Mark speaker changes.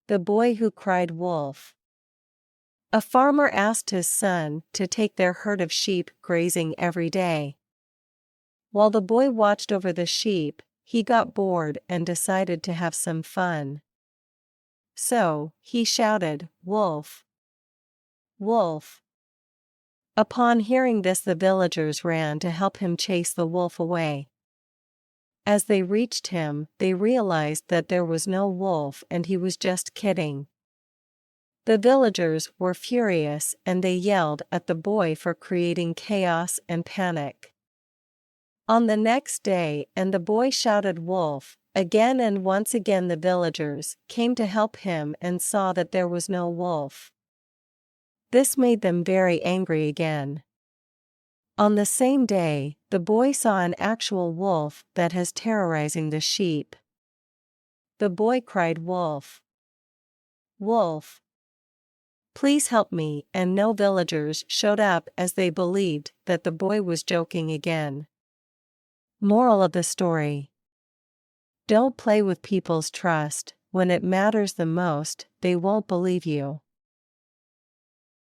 Speaker 1: The boy who cried wolf. A farmer asked his son to take their herd of sheep grazing every day. While the boy watched over the sheep, he got bored and decided to have some fun. So, he shouted, "Wolf! Wolf!" Upon hearing this, the villagers ran to help him chase the wolf away. As they reached him, they realized that there was no wolf and he was just kidding. The villagers were furious and they yelled at the boy for creating chaos and panic. On the next day, and the boy shouted wolf again, and once again the villagers came to help him and saw that there was no wolf. This made them very angry again. On the same day, the boy saw an actual wolf that was terrorizing the sheep. The boy cried, "Wolf! Wolf! Please help me," and no villagers showed up as they believed that the boy was joking again. Moral of the story: don't play with people's trust. When it matters the most, they won't believe you.